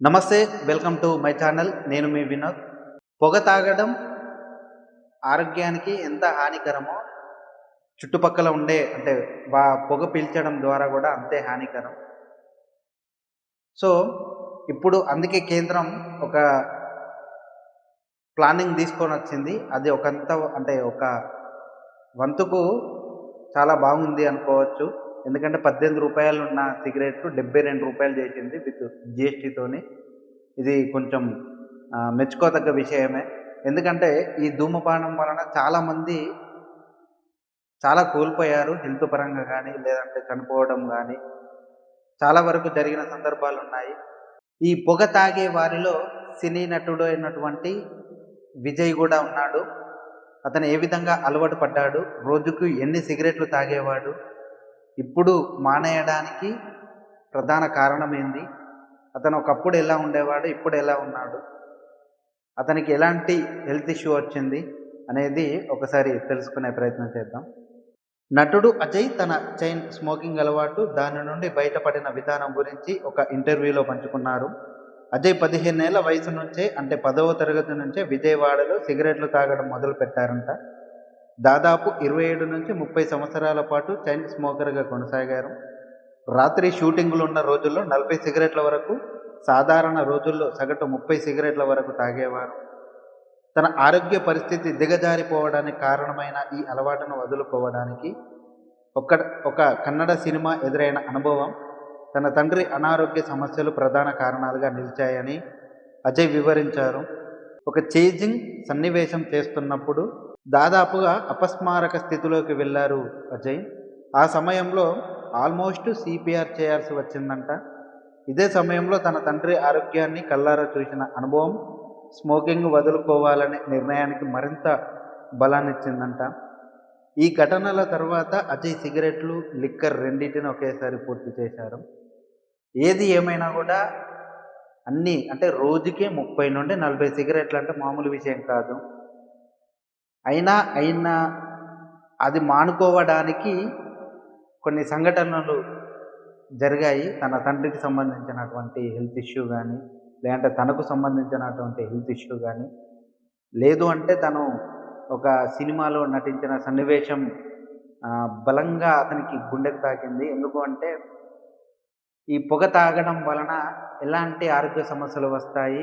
నమస్తే. Welcome to my channel. నేను మీ వినోద్. పొగ తాగడం ఆరోగ్యానికి ఎంత హానికరమో, చుట్టుపక్కల ఉండే అంటే పొగ పీల్చడం ద్వారా గూడా అంతే హానికరం. సో, ఇప్పుడు అందుకే కేంద్రం ఒక ప్లానింగ్ తీసుకొనొచ్చింది. అది ఒకంత అంటే ఒక వంతుకు చాలా బాగుంది అనుకోవచ్చు. ఎందుకంటే రూ. 18 ఉన్న సిగరెట్టు రూ. 72 చేసింది విత్ జీఎస్టీతోని. ఇది కొంచెం మెచ్చుకోదగ్గ విషయమే. ఎందుకంటే ఈ ధూమపానం వలన చాలామంది చాలా కోల్పోయారు. హెల్త్ పరంగా గానీ, లేదంటే చనిపోవడం గానీ, చాలా వరకు జరిగిన సందర్భాలున్నాయి. ఈ పొగ తాగే వారిలో సినీ నటుడు అయినటువంటి విజయ్ గూడా ఉన్నాడు. అతను ఏ విధంగా అలవాటు పడ్డాడు? రోజుకు ఎన్ని సిగరెట్లు తాగేవాడు? ఇప్పుడు మానేయడానికి ప్రధాన కారణమేంది? అతను ఒకప్పుడు ఎలా ఉండేవాడు? ఇప్పుడు ఎలా ఉన్నాడు? అతనికి ఎలాంటి హెల్త్ ఇష్యూ వచ్చింది? అనేది ఒకసారి తెలుసుకునే ప్రయత్నం చేద్దాం. నటుడు అజయ్ తన చైన్ స్మోకింగ్ అలవాటు, దాని నుండి బయటపడిన విధానం గురించి ఒక ఇంటర్వ్యూలో పంచుకున్నారు. అజయ్ 15 ఏళ్ల వయసు నుంచే అంటే 10వ తరగతి నుంచే విజయవాడలో సిగరెట్లు తాగడం మొదలుపెట్టారంట. దాదాపు 27-30 సంవత్సరాల పాటు చైన్ స్మోకర్‌గా కొనసాగారు. రాత్రి షూటింగులున్న రోజుల్లో 40 సిగరెట్ల వరకు, సాధారణ రోజుల్లో సగటు 30 సిగరెట్ల వరకు తాగేవారు. తన ఆరోగ్య పరిస్థితి దిగజారిపోవడానికి కారణమైన ఈ అలవాటును వదులుకోవడానికి ఒక ఒక కన్నడ సినిమా ఎదురైన అనుభవం, తన తండ్రి అనారోగ్య సమస్యలు ప్రధాన కారణాలుగా నిలిచాయని అజయ్ వివరించారు. ఒక చేజింగ్ సన్నివేశం చేస్తున్నప్పుడు దాదాపుగా అపస్మారక స్థితిలోకి వెళ్లారు అజయ్. ఆ సమయంలో ఆల్మోస్ట్ సిపిఆర్ చేయాల్సి వచ్చిందంట. ఇదే సమయంలో తన తండ్రి ఆరోగ్యాన్ని కళ్ళారా చూసిన అనుభవం స్మోకింగ్ వదులుకోవాలనే నిర్ణయానికి మరింత బలాన్నిచ్చిందంట. ఈ ఘటనల తర్వాత అజయ్ సిగరెట్లు, లిక్కర్ రెండిటిని ఒకేసారి పూర్తి చేశారు. ఏది ఏమైనా కూడా అన్నీ అంటే రోజుకి 30-40 సిగరెట్లు అంటే మామూలు విషయం కాదు. అయినా అది మానుకోవడానికి కొన్ని సంఘటనలు జరిగాయి. తన తండ్రికి సంబంధించినటువంటి హెల్త్ ఇష్యూ గానీ, లేదంటే తనకు సంబంధించినటువంటి హెల్త్ ఇష్యూ గానీ, లేదు అంటే తను ఒక సినిమాలో నటించిన సన్నివేశం బలంగా అతనికి గుండెకు తాకింది. ఎందుకు అంటే ఈ పొగ తాగడం వలన ఎలాంటి ఆరోగ్య సమస్యలు వస్తాయి,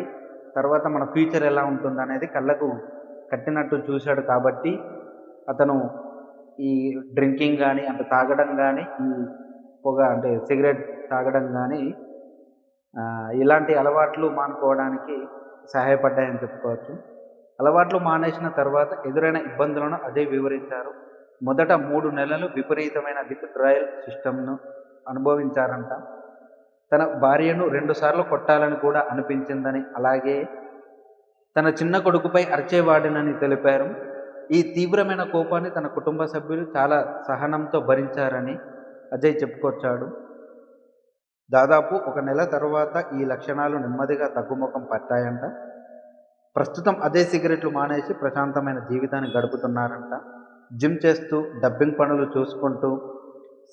తర్వాత మన ఫ్యూచర్ ఎలా ఉంటుందనేది కళ్ళకు కట్టినట్టు చూశాడు కాబట్టి, అతను ఈ డ్రింకింగ్ గానీ, అంటే తాగడం గానీ, ఈ పొగ అంటే సిగరెట్ తాగడం గానీ ఇలాంటి అలవాట్లు మానుకోవడానికి సహాయపడ్డాయని చెప్పుకోవచ్చు. అలవాట్లు మానేసిన తర్వాత ఎదురైన ఇబ్బందులను అజయ్ వివరించారు. మొదట 3 నెలలు విపరీతమైన విత్‌డ్రాయల్ సిస్టమ్‌ను అనుభవించారంట. తన భార్యను 2 సార్లు కొట్టాలని కూడా అనిపించిందని, అలాగే తన చిన్న కొడుకుపై అరిచేవాడినని తెలిపారు. ఈ తీవ్రమైన కోపాన్ని తన కుటుంబ సభ్యులు చాలా సహనంతో భరించారని అజయ్ చెప్పుకొచ్చాడు. దాదాపు 1 నెల తరువాత ఈ లక్షణాలు నెమ్మదిగా తగ్గుముఖం పట్టాయంట. ప్రస్తుతం అదే సిగరెట్లు మానేసి ప్రశాంతమైన జీవితాన్ని గడుపుతున్నారంట. జిమ్ చేస్తూ, డబ్బింగ్ పనులు చూసుకుంటూ,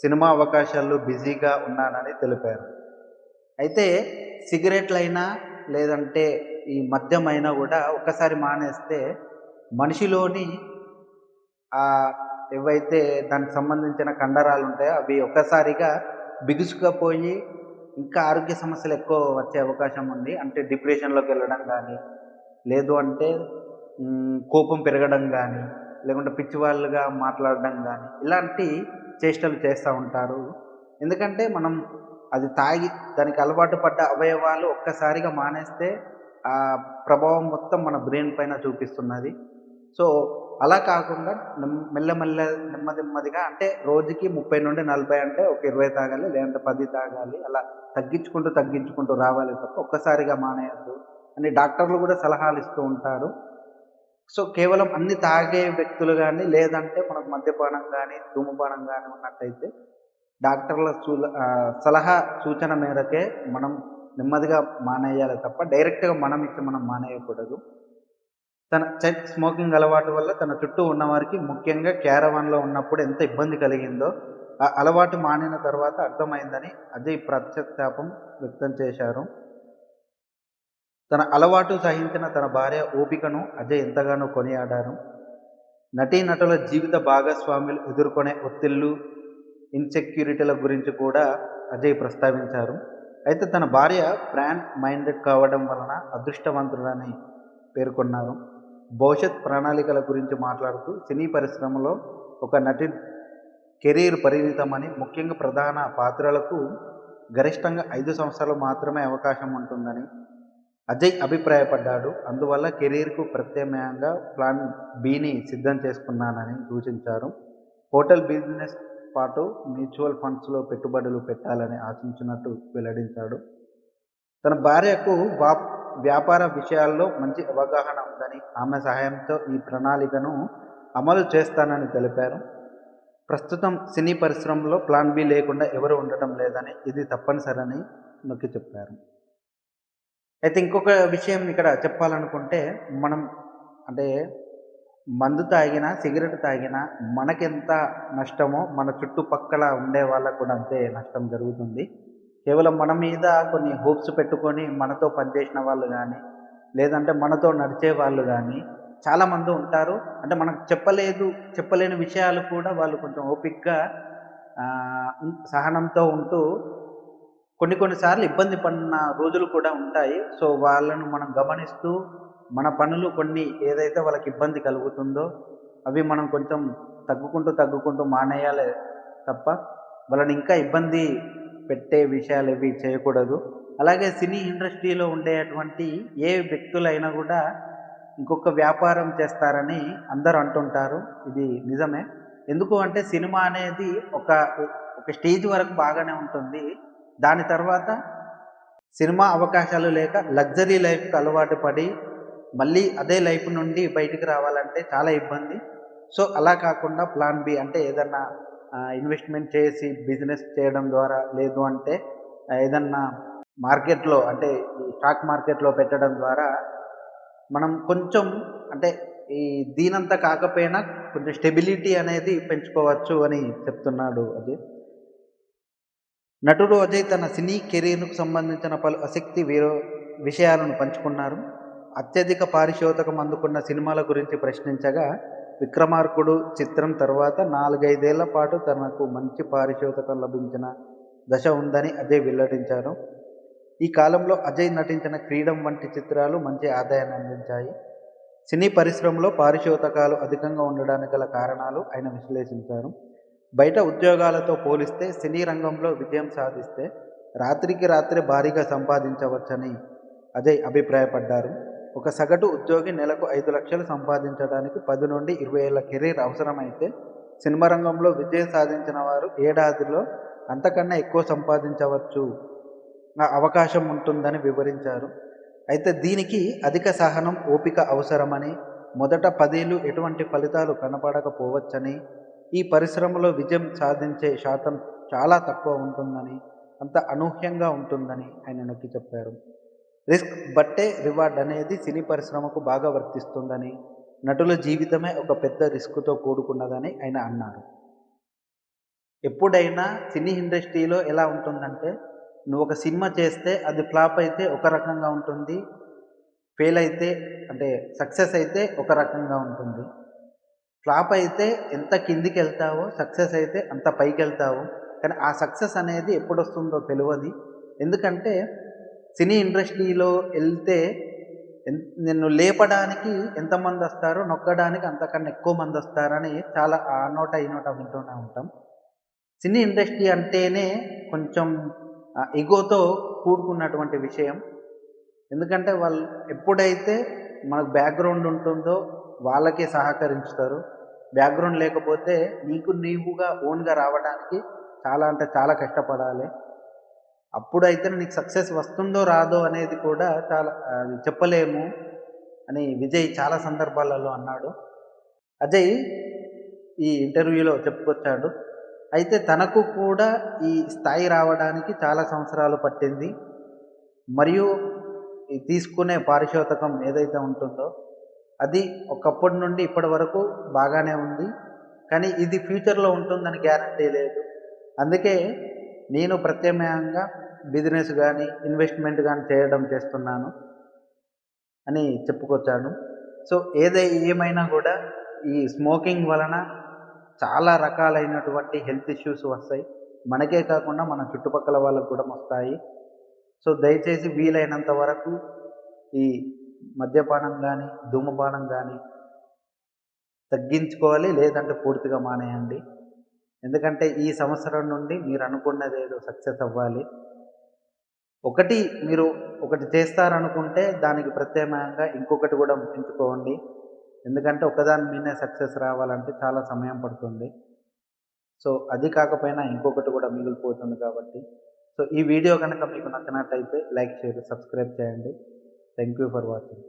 సినిమా అవకాశాల్లో బిజీగా ఉన్నానని తెలిపారు. అయితే సిగరెట్లైనా, లేదంటే ఈ మద్యమైనా గూడా ఒక్కసారి మానేస్తే మనిషిలోని ఆహ్, ఏవైతే దానికి సంబంధించిన కండరాలుంటాయో అవి ఒక్కసారిగా బిగుసుకుపోయి ఇంకా ఆరోగ్య సమస్యలు ఎక్కువ వచ్చే అవకాశం ఉంది. అంటే డిప్రెషన్‌లోకెళ్ళడం గానీ, లేదు అంటే కోపం పెరగడం గానీ, లేకుంటే పిచ్చివాళ్ళుగా మాట్లాడడం గానీ, ఇలాంటి చేష్టలు చేస్తా ఉంటారు. ఎందుకంటే మనం అది తాగి దానికి అలవాటు పడ్డ అవయవాలు ఒక్కసారిగా మానేస్తే ఆ ప్రభావం మొత్తం మన బ్రెయిన్ పైన చూపిస్తున్నది. సో, అలా కాకుండా నెమ్మదిగా అంటే రోజుకి 30-40 అంటే ఒక 20 తాగాలి, లేదంటే 10 తాగాలి. అలా తగ్గించుకుంటూ రావాలి తప్ప ఒక్కసారిగా మానేయొద్దు అని డాక్టర్లు గూడా సలహాలు ఇస్తూ ఉంటారు. సో, కేవలం అన్ని తాగే వ్యక్తులు గానీ, లేదంటే మనకు మద్యపానం గానీ, ధూమపానం గానీ ఉన్నట్టయితే డాక్టర్ల సలహా, సూచన మేరకే మనం నెమ్మదిగా మానేయాలి తప్ప డైరెక్ట్‌గా మనం మానేయకూడదు. తన చైన్ స్మోకింగ్ అలవాటు వల్ల తన చుట్టూ ఉన్నవారికి, ముఖ్యంగా క్యారవాన్‌లో ఉన్నప్పుడు ఎంత ఇబ్బంది కలిగిందో, ఆ అలవాటు మానిన తర్వాత అర్థమైందని అజయ్ పశ్చాత్తాపం వ్యక్తం చేశారు. తన అలవాటు సహించిన తన భార్య ఓపికను అజయ్ ఎంతగానో కొనియాడారు. నటీనటుల జీవిత భాగస్వాములు ఎదుర్కొనే ఒత్తిళ్లు, ఇన్‌సెక్యూరిటీల గురించి కూడా అజయ్ ప్రస్తావించారు. అయితే తన భార్య బ్రాండ్ మైండెడ్ కావడం వలన అదృష్టవంతుడని పేర్కొన్నారు. భవిష్యత్ ప్రణాళికల గురించి మాట్లాడుతూ సినీ పరిశ్రమలో ఒక నటి కెరీర్ పరిమితమని, ముఖ్యంగా ప్రధాన పాత్రలకు గరిష్టంగా 5 సంవత్సరాలు మాత్రమే అవకాశం ఉంటుందని అజయ్ అభిప్రాయపడ్డాడు. అందువల్ల కెరీర్‌కు ప్రత్యామ్నాయంగా ప్లాన్ బిని సిద్ధం చేసుకున్నానని సూచించారు. హోటల్ బిజినెస్ పాటు మ్యూచువల్ ఫండ్స్‌లో పెట్టుబడులు పెట్టాలని ఆశించినట్టు వెల్లడించాడు. తన భార్యకు వ్యాపార విషయాల్లో మంచి అవగాహన ఉందని, ఆమె సహాయంతో ఈ ప్రణాళికను అమలు చేస్తానని తెలిపారు. ప్రస్తుతం సినీ పరిశ్రమలో ప్లాన్ బి లేకుండా ఎవరు ఉండటం లేదని, ఇది తప్పనిసరని నొక్కి చెప్పారు. అయితే ఇంకొక విషయం ఇక్కడ చెప్పాలనుకుంటే, మనం అంటే మందు తాగినా, సిగరెట్ తాగినా మనకెంత నష్టమో మన చుట్టుపక్కల ఉండే వాళ్ళకు కూడా అంతే నష్టం జరుగుతుంది. కేవలం మన మీద కొన్ని హోప్స్ పెట్టుకొని మనతో పనిచేసిన వాళ్ళు గానీ, లేదంటే మనతో నడిచే వాళ్ళు గానీ చాలామంది ఉంటారు. అంటే మనకు చెప్పలేని విషయాలు కూడా వాళ్ళు కొంచెం ఓపికగా సహనంతో ఉంటూ కొన్ని కొన్ని సార్లు ఇబ్బంది పడిన రోజులు కూడా ఉంటాయి. సో, వాళ్ళను మనం గమనిస్తూ మన పనులు కొన్ని ఏదైతే వాళ్ళకి ఇబ్బంది కలుగుతుందో అవి మనం కొంచెం తగ్గుకుంటూ మానేయాలే తప్ప వాళ్ళని ఇంకా ఇబ్బంది పెట్టే విషయాలేవి చేయకూడదు. అలాగే సినీ ఇండస్ట్రీలో ఉండేటువంటి ఏ వ్యక్తులైనా గూడా ఇంకొక వ్యాపారం చేస్తారని అందరూ అంటుంటారు. ఇది నిజమే. ఎందుకు అంటే సినిమా అనేది ఒక ఒక స్టేజ్ వరకు బాగానే ఉంటుంది. దాని తర్వాత సినిమా అవకాశాలు లేక లగ్జరీ లైఫ్‌కి అలవాటు పడి, మళ్ళీ అదే లైఫ్ నుండి బయటికి రావాలంటే చాలా ఇబ్బంది. సో, అలా కాకుండా ప్లాన్ బి అంటే ఏదన్నా ఇన్వెస్ట్‌మెంట్ చేసి బిజినెస్ చేయడం ద్వారా, లేదు అంటే ఏదన్నా మార్కెట్‌లో అంటే ఈ స్టాక్ మార్కెట్‌లో పెట్టడం ద్వారా మనం కొంచెం అంటే ఈ దీనంత కాకపోయినా కొంచెం స్టెబిలిటీ అనేది పెంచుకోవచ్చు అని చెప్తున్నాడు అజయ్. నటుడు అజయ్ తన సినీ కెరీర్‌కు సంబంధించిన పలు విషయాలను పంచుకున్నారు. అత్యధిక పారితోషికం అందుకున్న సినిమాల గురించి ప్రశ్నించగా, 'విక్రమార్కుడు' చిత్రం తర్వాత 4, 5 ఏళ్ల పాటు తనకు మంచి పారితోషికం లభించిన దశ ఉందని అజయ్ వెల్లడించారు. ఈ కాలంలో అజయ్ నటించిన 'క్రీడం' వంటి చిత్రాలు మంచి ఆదాయాన్ని అందించాయి. సినీ పరిశ్రమలో పారితోషికాలు అధికంగా ఉండడానికి గల కారణాలు ఆయన విశ్లేషించారు. బయట ఉద్యోగాలతో పోలిస్తే సినీ రంగంలో విజయం సాధిస్తే రాత్రికి రాత్రే భారీగా సంపాదించవచ్చని అజయ్ అభిప్రాయపడ్డారు. ఒక సగటు ఉద్యోగి నెలకు 5 లక్షలు సంపాదించడానికి 10 నుండి 20 ఏళ్ల కెరీర్ అవసరమైతే, సినిమా రంగంలో విజయం సాధించిన వారు ఏడాదిలో అంతకన్నా ఎక్కువ సంపాదించవచ్చు అవకాశం ఉంటుందని వివరించారు. అయితే దీనికి అధిక సహనం, ఓపిక అవసరమని, మొదట 10 ఏళ్లు ఎటువంటి ఫలితాలు కనపడకపోవచ్చని, ఈ పరిశ్రమలో విజయం సాధించే శాతం చాలా తక్కువ ఉంటుందని, అంత అనూహ్యంగా ఉంటుందని ఆయన నొక్కి చెప్పారు. రిస్క్ బట్టే రివార్డ్ అనేది సినీ పరిశ్రమకు బాగా వర్తిస్తుందని, నటుల జీవితమే ఒక పెద్ద రిస్క్‌తో కూడుకున్నదని ఆయన అన్నారు. ఎప్పుడైనా సినీ ఇండస్ట్రీలో ఎలా ఉంటుందంటే, నువ్వు ఒక సినిమా చేస్తే అది ఫ్లాప్ అయితే ఒక రకంగా ఉంటుంది. ఫెయిల్ అయితే అంటే సక్సెస్ అయితే ఒక రకంగా ఉంటుంది. ఫ్లాప్ అయితే ఎంత కిందికెళ్తావో, సక్సెస్ అయితే అంత పైకెళ్తావు. కానీ ఆ సక్సెస్ అనేది ఎప్పుడొస్తుందో తెలవది. ఎందుకంటే సినీ ఇండస్ట్రీలో ఎళ్తే నిన్ను లేపడానికి ఎంతమందొస్తారో, నొక్కడానికి అంతకన్నా ఎక్కువ మందొస్తారని చాలా ఆ నోట, ఈ నోట వింటూనే ఉంటాం. సినీ ఇండస్ట్రీ అంటేనే కొంచెం ఇగోతో కూడుకున్నటువంటి విషయం. ఎందుకంటే వాళ్ళు ఎప్పుడైతే మనకు బ్యాక్‌గ్రౌండ్ ఉంటుందో వాళ్ళకే సహకరించుతారు. బ్యాక్‌గ్రౌండ్ లేకపోతే నీకు నీవుగా ఓన్‌గా రావడానికి చాలా అంటే చాలా కష్టపడాలి. అప్పుడైతేనే నీకు సక్సెస్ వస్తుందో రాదో అనేది కూడా చాలా అది చెప్పలేము అని విజయ్ చాలా సందర్భాలలో అన్నాడు. అజయ్ ఈ ఇంటర్వ్యూలో చెప్పుకొచ్చాడు. అయితే తనకు కూడా ఈ స్థాయి రావడానికి చాలా సంవత్సరాలు పట్టింది. మరియు ఈ తీసుకునే పారితోషికం ఏదైతే ఉంటుందో అది ఒకప్పటి నుండి ఇప్పటి వరకు బాగానే ఉంది. కానీ ఇది ఫ్యూచర్‌లో ఉంటుందని గ్యారంటీ లేదు. అందుకే నేను ప్రత్యామ్నాయంగా బిజినెస్ గానీ, ఇన్వెస్ట్‌మెంట్ గానీ చేస్తున్నాను. అని చెప్పుకొచ్చాను. సో, ఏమైనా గూడా ఈ స్మోకింగ్ వలన చాలా రకాలైనటువంటి హెల్త్ ఇష్యూస్ వస్తాయి. మనకే కాకుండా మన చుట్టుపక్కల వాళ్ళకి కూడా వస్తాయి. సో, దయచేసి వీలైనంత వరకు ఈ మద్యపానం గానీ, ధూమపానం గానీ తగ్గించుకోవాలి. లేదంటే పూర్తిగా మానేయండి. ఎందుకంటే ఈ సంవత్సరం నుండి మీరనుకున్నదేదో సక్సెస్ అవ్వాలి. ఒకటి మీరు ఒకటి చేస్తారనుకుంటే దానికి ప్రత్యామ్నాయంగా ఇంకొకటి గూడా ఎంచుకోండి. ఎందుకంటే ఒకదాని మీదనే సక్సెస్ రావాలంటే చాలా సమయం పడుతుంది. సో, అది కాకపోయినా ఇంకొకటి గూడా మిగిలిపోతుంది కాబట్టి. సో, ఈ వీడియో గనక మీకు నచ్చినట్టయితే లైక్, షేర్, సబ్స్క్రైబ్ చేయండి. Thank you for watching.